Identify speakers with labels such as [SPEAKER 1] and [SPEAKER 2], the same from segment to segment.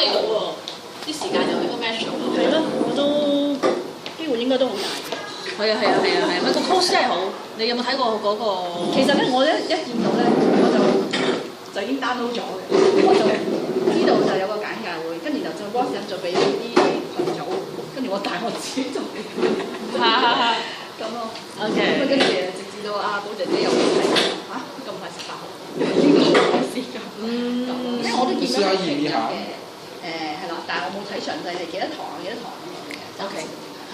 [SPEAKER 1] 拉到喎，啲時間又應該 match 到喎。
[SPEAKER 2] 係咯，我都機會應該都好大。
[SPEAKER 1] 係啊，咪個 course 真係好。你有冇睇過嗰個？
[SPEAKER 2] 其實咧，我一見到咧，我就已經 download 咗嘅，我就知道就有個簡介會，跟住就 WhatsApp 就俾啲群組，跟住我帶我自己做。咁咯。OK。咁跟住直至到阿寶姐姐又睇嚇，咁快食飯，應該冇時間。因為我都見到佢評嘅。係啦，但係我冇睇詳細係幾多堂咁樣嘅。OK。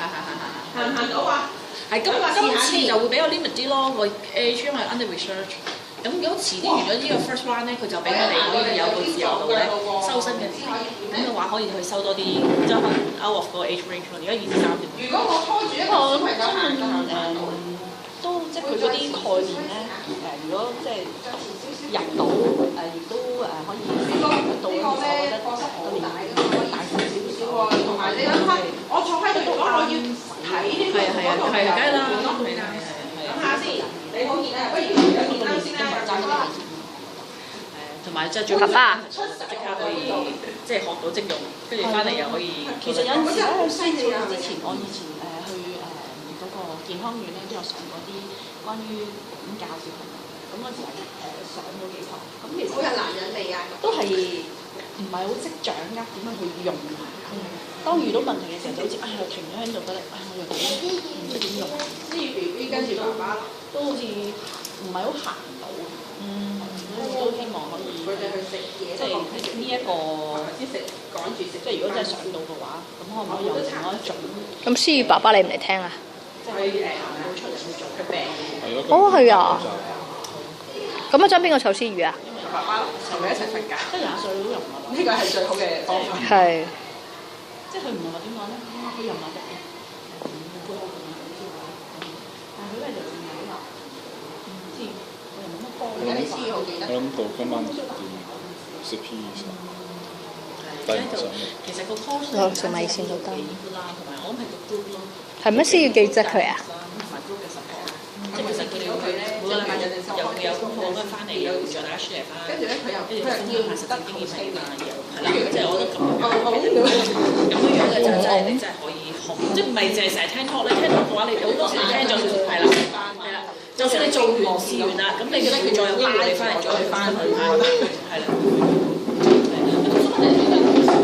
[SPEAKER 1] 行唔行到啊？係今次就會比較 limit 啲咯，個 age 因為 under research。咁如果遲啲完咗呢個 first round 咧，佢就俾我哋可以有個自由度咧收生嘅時，咁嘅話可以去收多啲，即係可能 out of 個 age range 咯。而家2至3點。如果我拖住一個小朋友行
[SPEAKER 2] 都即係佢嗰啲概念咧如果即係入到亦都可以到嘅，我覺得個年紀可以大少少喎。
[SPEAKER 1] 同埋你諗下，我坐喺度，如果我要睇呢個嗰度，梗係啦，諗下先，你好熱啊，不如有件衫先啦。同埋即係最好即刻可以即係學到即用，跟住翻嚟又可以。
[SPEAKER 2] 其實有陣時咧，喺之前我以前去嗰個健康院咧，都有上過啲關於點教小朋友嘅。咁嗰時上咗幾堂，咁其實好有男人味啊，都係唔係好識掌握點樣去用。當遇到問題嘅時候，就好似我停咗喺度得啦，我又唔知點用。跟住 BB 跟住爸爸都好似唔係好行到。我都希望可以佢哋去食嘢，即係呢一個先食趕住食。即係如果真係上到嘅話，咁可唔可以有另外一種？
[SPEAKER 3] 咁思雨爸爸你唔嚟聽啊？
[SPEAKER 2] 即係可以行到出嚟去做嘅病。
[SPEAKER 3] 哦，係啊。咁一陣邊個湊思雨啊？
[SPEAKER 2] 爸爸同佢一齊瞓覺。即係20歲都用呢個係最好嘅方法。
[SPEAKER 3] 係。
[SPEAKER 2] 即係佢唔係話點講咧？佢又唔係特別配合同埋好啲但係佢咧就淨係話唔知，我又冇乜幫。有啲思雨好記得。
[SPEAKER 4] 我諗到今晚食 P 2
[SPEAKER 1] 其實個 course
[SPEAKER 3] 食米線都得。
[SPEAKER 1] 啦，同埋我諗係個 group 咯。
[SPEAKER 3] 係咩思雨記得佢啊？
[SPEAKER 1] 同埋 group 嘅 support。即係其實佢哋會每個禮拜有功課咁翻嚟，又再大家 share 翻。跟住咧，佢又分享下實際經驗啊，係啦，即係我覺得咁樣嘅就真係你真係可以學，即係唔係淨係成日聽 talk 咧？聽 talk 嘅話，你好多時聽咗係啦，就算你做完試完啦，咁你覺得佢再有機會你翻嚟再去翻去係啦。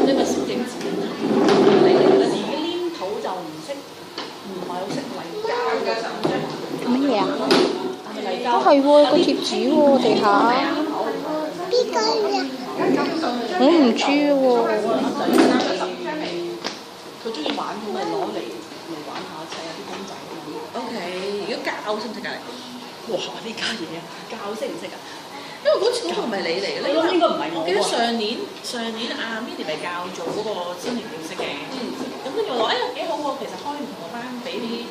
[SPEAKER 2] 呢個小整字，你哋自己黏土就唔識，唔係好識泥膠嘅。
[SPEAKER 3] 乜嘢啊？
[SPEAKER 2] 泥膠
[SPEAKER 3] 哦係喎，個貼紙喎地下。
[SPEAKER 5] 邊個呀？
[SPEAKER 3] 我唔知喎。
[SPEAKER 2] 佢中意玩，咁咪攞嚟玩下砌下啲公仔。
[SPEAKER 1] OK， 如果教識唔識㗎？
[SPEAKER 2] 哇！呢家嘢啊，教識唔識啊？
[SPEAKER 1] 因為嗰次嗰個唔係你嚟嘅，
[SPEAKER 2] 我諗應該唔係我。
[SPEAKER 1] 我記得上年阿 Minnie 咪教做嗰個新年儀式嘅，咁跟住我話幾好喎，其實開唔同個班俾啲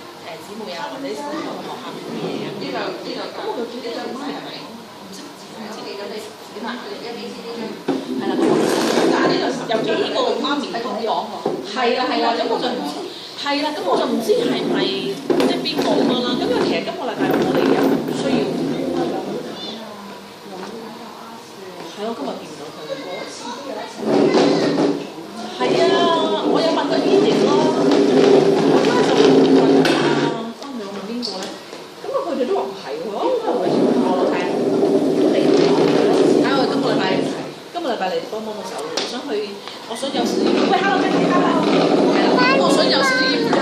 [SPEAKER 1] 姊妹啊或者小朋友去學下啲嘢啊。咁我就記得媽咪係咪？唔識字，唔知記得你點啊？一 B C D 係啦，但係呢度有幾個媽咪同我講喎。係啦，咁我就唔知係啦，咁我就唔知係咪即係邊個咁樣啦。咁因為其實今個禮拜我哋有需要。係咯，今日見唔到佢。係啊，我有問過 Edith 咯，我今日就問你我問邊個咧？咁佢哋都話唔係喎，應該係我睇下。嚟睇下我今個禮拜嚟幫個手，我想有少少喂 hello 係啦，我想有少少要求。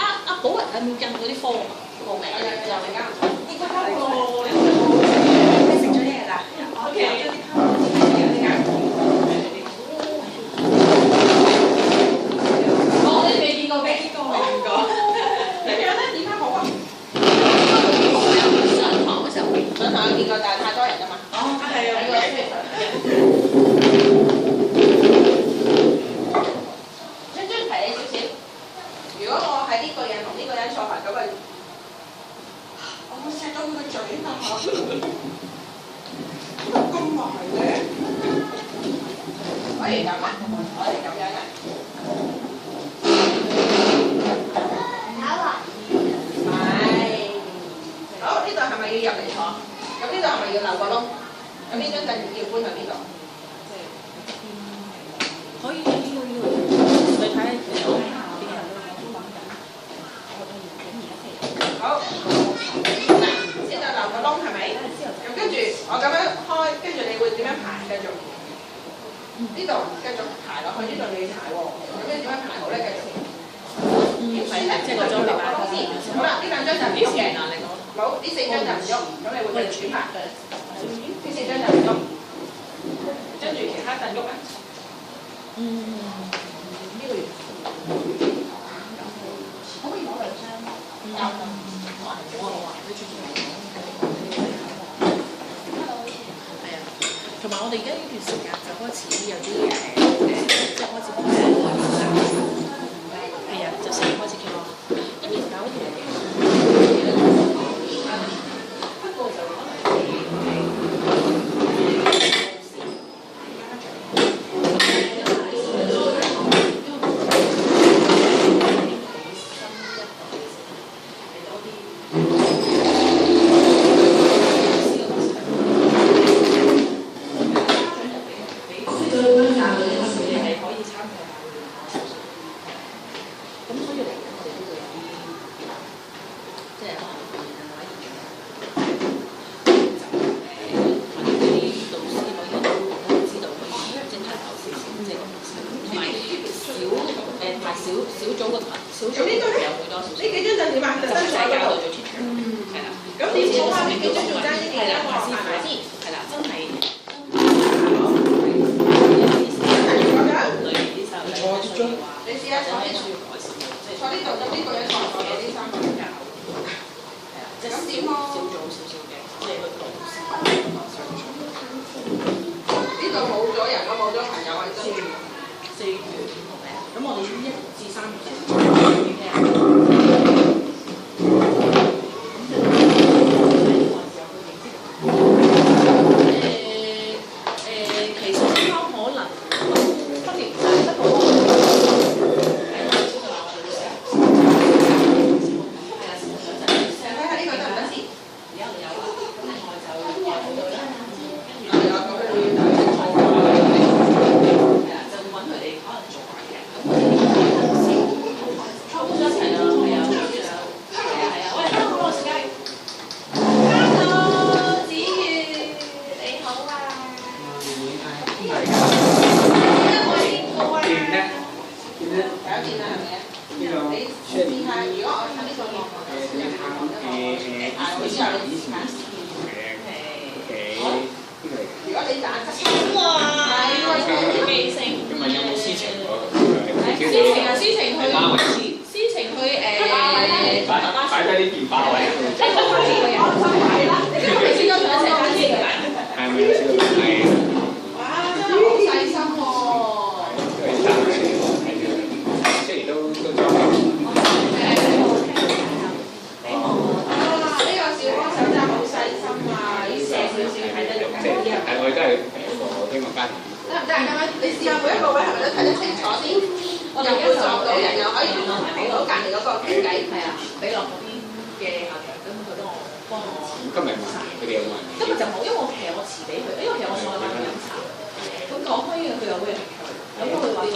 [SPEAKER 1] 阿寶係冇印嗰啲科冇名嘅，又嚟㗎。應該交過。你食咗啲嘢啦 ？OK。但係太多人㗎嘛。哦，係啊。張提你少少。如果我係呢個人同呢個人坐埋咁咪，我錫咗佢個嘴啊！咁埋嘅。可以咁啊？可以咁樣啊？好，呢度係咪要入嚟坐？咁呢度係咪要留個窿？咁呢張凳要搬去邊度？呢度繼續排落去，呢度你要排喎。咁你點樣排好咧？繼續。
[SPEAKER 2] 即係個裝備班。
[SPEAKER 1] 好啦，呢兩張就唔喐嘅。冇，呢4張就唔喐。咁你會繼續轉排。呢4張就唔喐。跟住其他就喐啊。呢個月。可唔可以攞2張？有。好啊，你轉轉嚟。同埋我哋而家呢段時間就開始有啲即係開始係啊，就4月開始傾咯。跟住搞嘢，不過就可能